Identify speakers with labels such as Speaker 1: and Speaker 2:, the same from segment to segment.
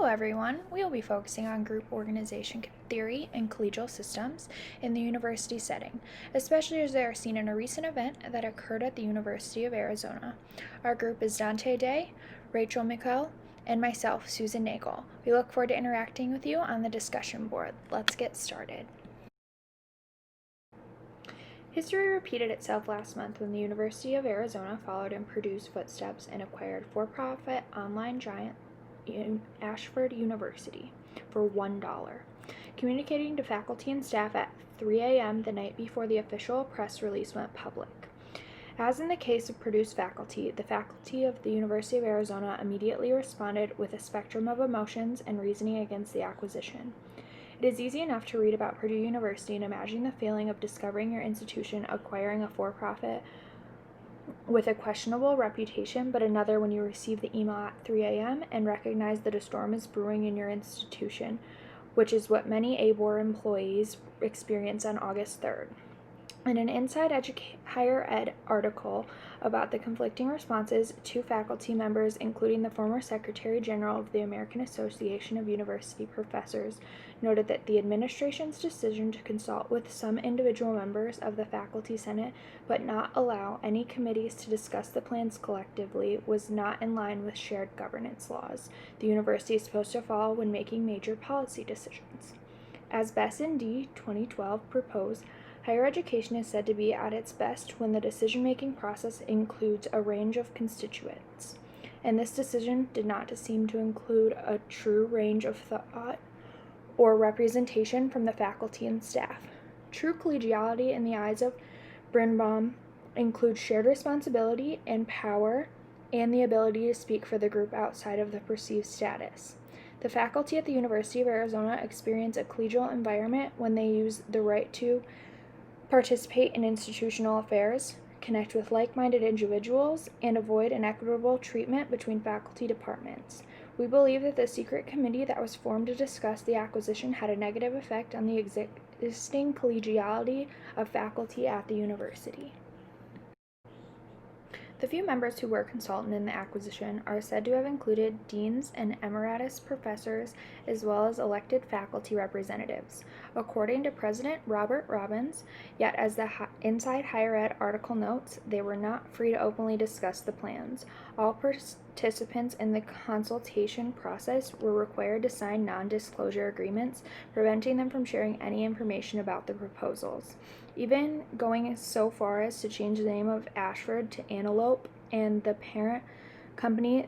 Speaker 1: Hello everyone, we will be focusing on group organization theory and collegial systems in the university setting, especially as they are seen in a recent event that occurred at the University of Arizona. Our group is Dante Day, Rachel McCall, and myself, Susan Nagel. We look forward to interacting with you on the discussion board. Let's get started. History repeated itself last month when the University of Arizona followed in Purdue's footsteps and acquired for-profit online giant Ashford University for $1, communicating to faculty and staff at 3 a.m. the night before the official press release went public. As in the case of Purdue's faculty, the faculty of the University of Arizona immediately responded with a spectrum of emotions and reasoning against the acquisition. It is easy enough to read about Purdue University and imagine the feeling of discovering your institution acquiring a for-profit with a questionable reputation, but another when you receive the email at 3 a.m. and recognize that a storm is brewing in your institution, which is what many ABOR employees experienced on August 3rd. In an Inside Higher Ed article about the conflicting responses, two faculty members, including the former Secretary General of the American Association of University Professors, noted that the administration's decision to consult with some individual members of the Faculty Senate but not allow any committees to discuss the plans collectively was not in line with shared governance laws the university is supposed to follow when making major policy decisions. As Besson D. 2012 proposed, higher education is said to be at its best when the decision-making process includes a range of constituents, and this decision did not seem to include a true range of thought or representation from the faculty and staff. True collegiality in the eyes of Birnbaum includes shared responsibility and power and the ability to speak for the group outside of the perceived status. The faculty at the University of Arizona experience a collegial environment when they use the right to participate in institutional affairs, connect with like-minded individuals, and avoid inequitable treatment between faculty departments. We believe that the secret committee that was formed to discuss the acquisition had a negative effect on the existing collegiality of faculty at the university. The few members who were consulted in the acquisition are said to have included deans and emeritus professors, as well as elected faculty representatives. According to President Robert Robbins, yet as the Inside Higher Ed article notes, they were not free to openly discuss the plans. All participants in the consultation process were required to sign non-disclosure agreements, preventing them from sharing any information about the proposals, even going so far as to change the name of Ashford to Antelope and the parent company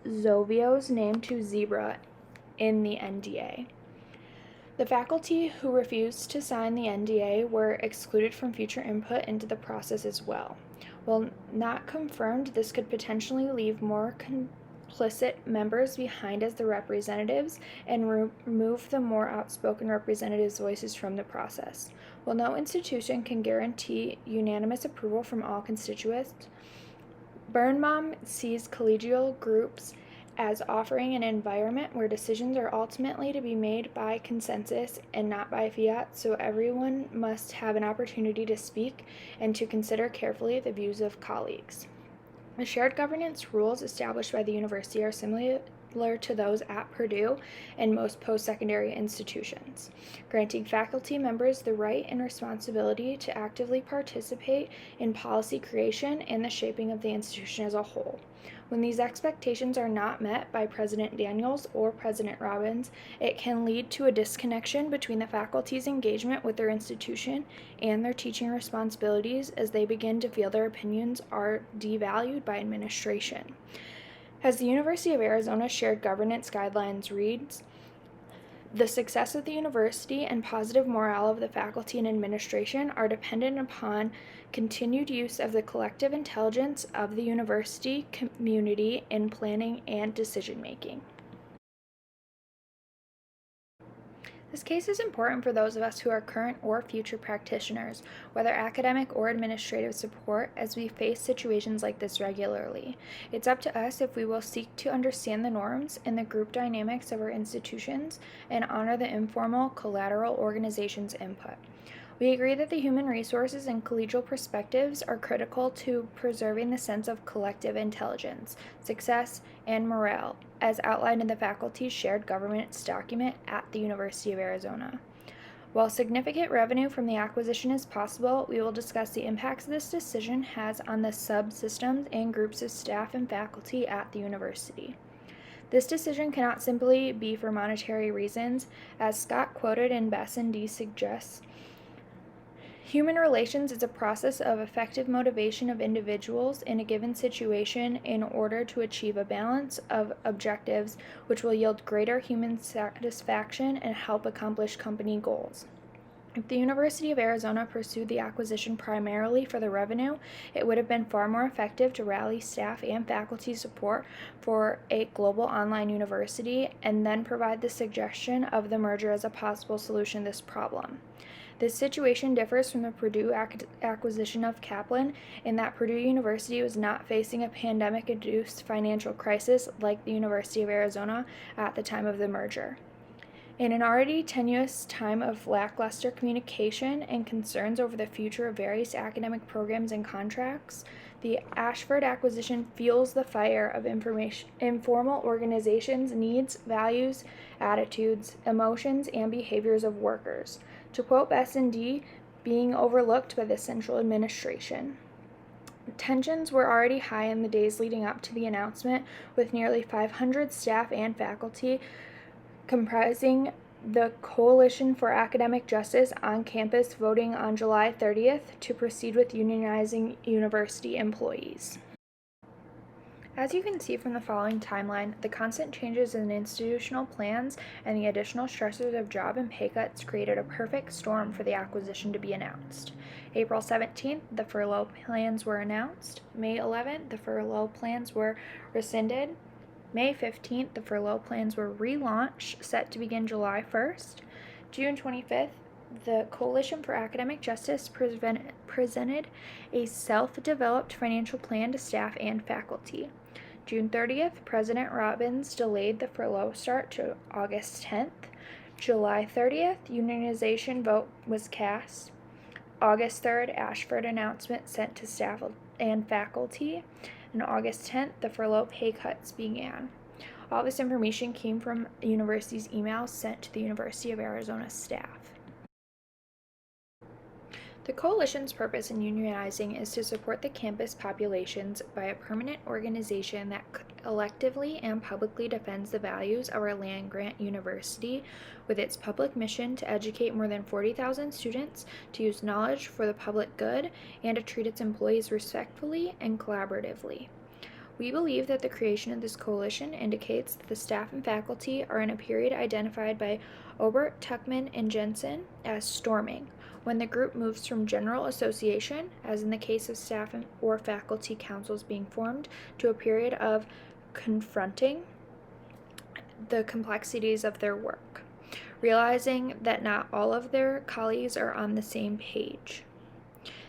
Speaker 1: Zovio's name to Zebra in the NDA. The faculty who refused to sign the NDA were excluded from future input into the process as well. While not confirmed, this could potentially leave more complicit members behind as the representatives and remove the more outspoken representatives' voices from the process. While no institution can guarantee unanimous approval from all constituents, Birnbaum sees collegial groups as offering an environment where decisions are ultimately to be made by consensus and not by fiat, so everyone must have an opportunity to speak and to consider carefully the views of colleagues. The shared governance rules established by the university are similar to those at Purdue and most post-secondary institutions, granting faculty members the right and responsibility to actively participate in policy creation and the shaping of the institution as a whole. When these expectations are not met by President Daniels or President Robbins, it can lead to a disconnection between the faculty's engagement with their institution and their teaching responsibilities as they begin to feel their opinions are devalued by administration. As the University of Arizona's shared governance guidelines reads, the success of the university and positive morale of the faculty and administration are dependent upon continued use of the collective intelligence of the university community in planning and decision-making. This case is important for those of us who are current or future practitioners, whether academic or administrative support, as we face situations like this regularly. It's up to us if we will seek to understand the norms and the group dynamics of our institutions and honor the informal, collateral organization's input. We agree that the human resources and collegial perspectives are critical to preserving the sense of collective intelligence, success, and morale, as outlined in the faculty's shared governance document at the University of Arizona. While significant revenue from the acquisition is possible, we will discuss the impacts this decision has on the subsystems and groups of staff and faculty at the university. This decision cannot simply be for monetary reasons, as Scott quoted in Bess and D suggests. Human relations is a process of effective motivation of individuals in a given situation in order to achieve a balance of objectives which will yield greater human satisfaction and help accomplish company goals. If the University of Arizona pursued the acquisition primarily for the revenue, it would have been far more effective to rally staff and faculty support for a global online university and then provide the suggestion of the merger as a possible solution to this problem. This situation differs from the Purdue acquisition of Kaplan in that Purdue University was not facing a pandemic-induced financial crisis like the University of Arizona at the time of the merger. In an already tenuous time of lackluster communication and concerns over the future of various academic programs and contracts, the Ashford acquisition fuels the fire of informal organizations' needs, values, attitudes, emotions, and behaviors of workers. To quote S&D, being overlooked by the central administration. Tensions were already high in the days leading up to the announcement, with nearly 500 staff and faculty comprising the Coalition for Academic Justice on campus voting on July 30th to proceed with unionizing university employees. As you can see from the following timeline, the constant changes in institutional plans and the additional stressors of job and pay cuts created a perfect storm for the acquisition to be announced. April 17th, the furlough plans were announced. May 11th, the furlough plans were rescinded. May 15th, the furlough plans were relaunched, set to begin July 1st. June 25th, the Coalition for Academic Justice presented a self-developed financial plan to staff and faculty. June 30th, President Robbins delayed the furlough start to August 10th. July 30th, unionization vote was cast. August 3rd, Ashford announcement sent to staff and faculty. And August 10th, the furlough pay cuts began. All this information came from the university's emails sent to the University of Arizona staff. The coalition's purpose in unionizing is to support the campus populations by a permanent organization that collectively and publicly defends the values of our land-grant university with its public mission to educate more than 40,000 students, to use knowledge for the public good, and to treat its employees respectfully and collaboratively. We believe that the creation of this coalition indicates that the staff and faculty are in a period identified by Obert, Tuckman, and Jensen as storming, when the group moves from general association, as in the case of staff or faculty councils being formed, to a period of confronting the complexities of their work, realizing that not all of their colleagues are on the same page.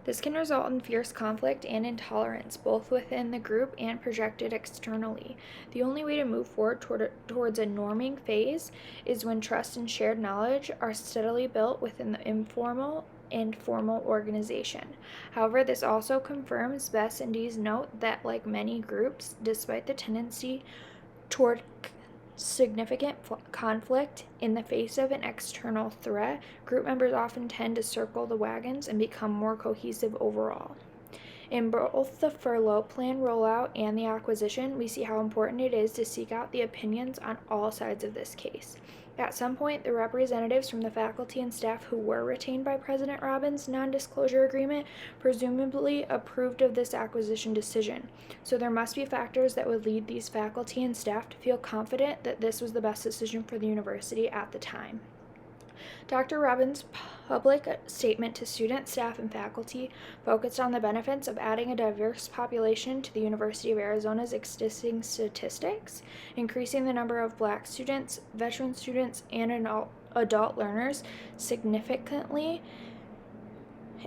Speaker 1: This can result in fierce conflict and intolerance, both within the group and projected externally. The only way to move forward towards a norming phase is when trust and shared knowledge are steadily built within the informal and formal organization. However, this also confirms Bess and D's note that, like many groups, despite the tendency toward significant conflict in the face of an external threat, group members often tend to circle the wagons and become more cohesive overall. In both the furlough plan rollout and the acquisition, we see how important it is to seek out the opinions on all sides of this case. At some point, the representatives from the faculty and staff who were retained by President Robbins' non-disclosure agreement presumably approved of this acquisition decision. So there must be factors that would lead these faculty and staff to feel confident that this was the best decision for the university at the time. Dr. Robbins' public statement to students, staff, and faculty focused on the benefits of adding a diverse population to the University of Arizona's existing statistics, increasing the number of Black students, veteran students, and adult learners significantly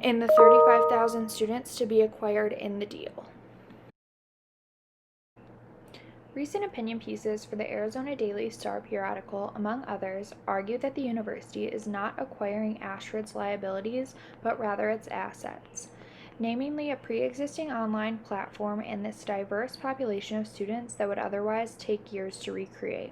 Speaker 1: in the 35,000 students to be acquired in the deal. Recent opinion pieces for the Arizona Daily Star periodical, among others, argue that the university is not acquiring Ashford's liabilities, but rather its assets, namely a pre-existing online platform and this diverse population of students that would otherwise take years to recreate.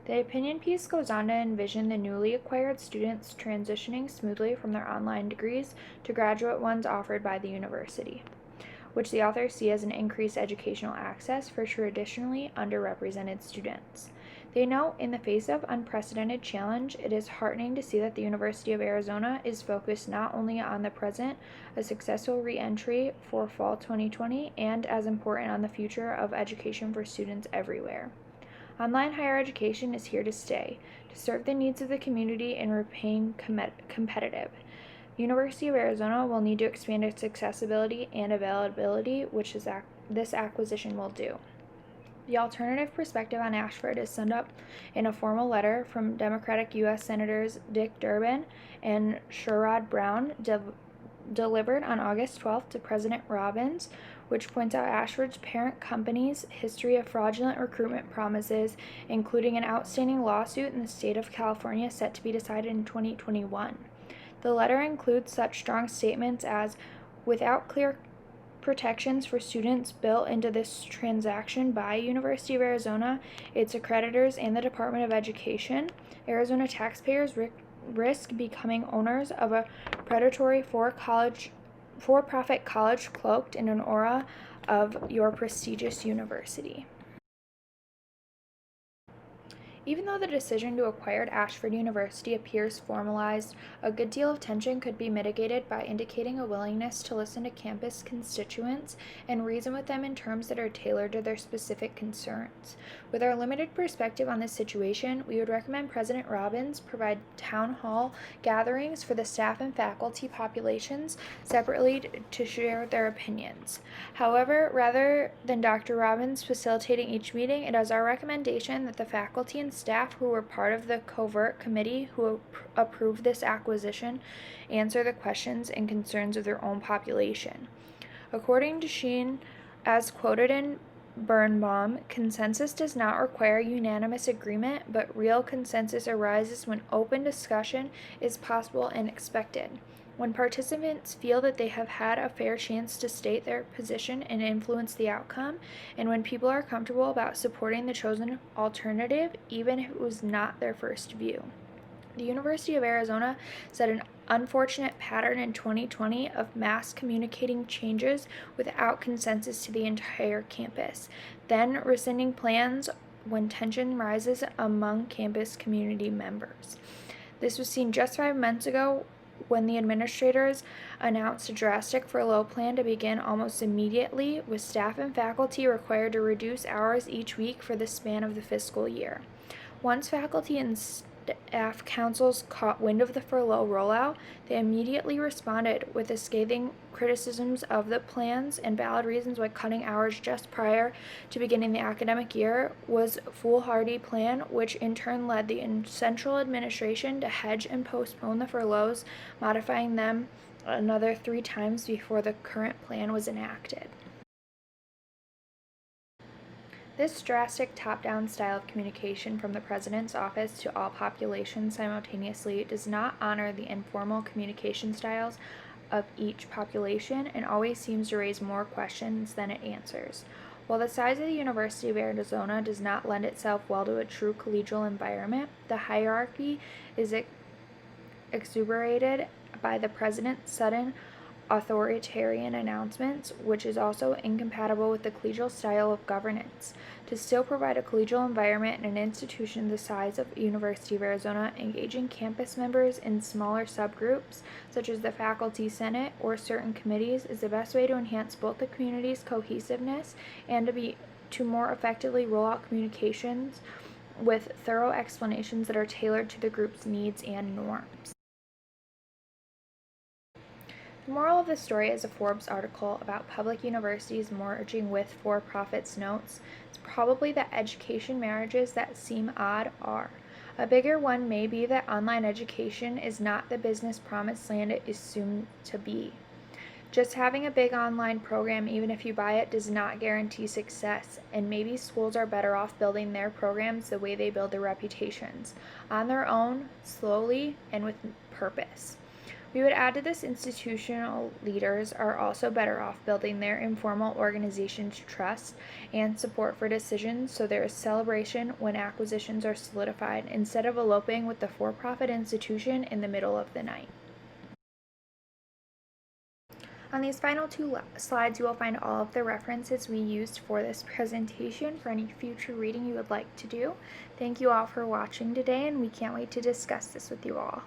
Speaker 1: The opinion piece goes on to envision the newly acquired students transitioning smoothly from their online degrees to graduate ones offered by the university, which the authors see as an increased educational access for traditionally underrepresented students. They note, in the face of unprecedented challenge, it is heartening to see that the University of Arizona is focused not only on the present, a successful re-entry for fall 2020, and as important on the future of education for students everywhere. Online higher education is here to stay, to serve the needs of the community and remain competitive. University of Arizona will need to expand its accessibility and availability, which this acquisition will do. The alternative perspective on Ashford is summed up in a formal letter from Democratic U.S. Senators Dick Durbin and Sherrod Brown, delivered on August 12th to President Robbins, which points out Ashford's parent company's history of fraudulent recruitment promises, including an outstanding lawsuit in the state of California set to be decided in 2021. The letter includes such strong statements as, without clear protections for students built into this transaction by University of Arizona, its accreditors, and the Department of Education, Arizona taxpayers risk becoming owners of a predatory for-profit college cloaked in an aura of your prestigious university. Even though the decision to acquire Ashford University appears formalized, a good deal of tension could be mitigated by indicating a willingness to listen to campus constituents and reason with them in terms that are tailored to their specific concerns. With our limited perspective on this situation, we would recommend President Robbins provide town hall gatherings for the staff and faculty populations separately to share their opinions. However, rather than Dr. Robbins facilitating each meeting, it is our recommendation that the faculty and staff who were part of the covert committee who approved this acquisition answer the questions and concerns of their own population. According to Sheen, as quoted in Birnbaum, consensus does not require unanimous agreement, but real consensus arises when open discussion is possible and expected. When participants feel that they have had a fair chance to state their position and influence the outcome, and when people are comfortable about supporting the chosen alternative, even if it was not their first view. The University of Arizona set an unfortunate pattern in 2020 of mass communicating changes without consensus to the entire campus, then rescinding plans when tension rises among campus community members. This was seen just 5 months ago when the administrators announced a drastic furlough plan to begin almost immediately, with staff and faculty required to reduce hours each week for the span of the fiscal year. Once faculty and staff councils caught wind of the furlough rollout, they immediately responded with the scathing criticisms of the plans and valid reasons why cutting hours just prior to beginning the academic year was a foolhardy plan, which in turn led the central administration to hedge and postpone the furloughs, modifying them another 3 times before the current plan was enacted. This drastic top-down style of communication from the President's office to all populations simultaneously does not honor the informal communication styles of each population and always seems to raise more questions than it answers. While the size of the University of Arizona does not lend itself well to a true collegial environment, the hierarchy is exuberated by the President's sudden authoritarian announcements, which is also incompatible with the collegial style of governance. To still provide a collegial environment in an institution the size of University of Arizona, engaging campus members in smaller subgroups, such as the Faculty Senate or certain committees, is the best way to enhance both the community's cohesiveness and to more effectively roll out communications with thorough explanations that are tailored to the group's needs and norms. The moral of the story is a Forbes article about public universities merging with for-profits notes, it's probably that education marriages that seem odd are. A bigger one may be that online education is not the business promised land it is soon to be. Just having a big online program, even if you buy it, does not guarantee success, and maybe schools are better off building their programs the way they build their reputations, on their own, slowly, and with purpose. We would add to this institutional leaders are also better off building their informal organization to trust and support for decisions so there is celebration when acquisitions are solidified instead of eloping with the for-profit institution in the middle of the night. On these final two slides, you will find all of the references we used for this presentation for any future reading you would like to do. Thank you all for watching today, and we can't wait to discuss this with you all.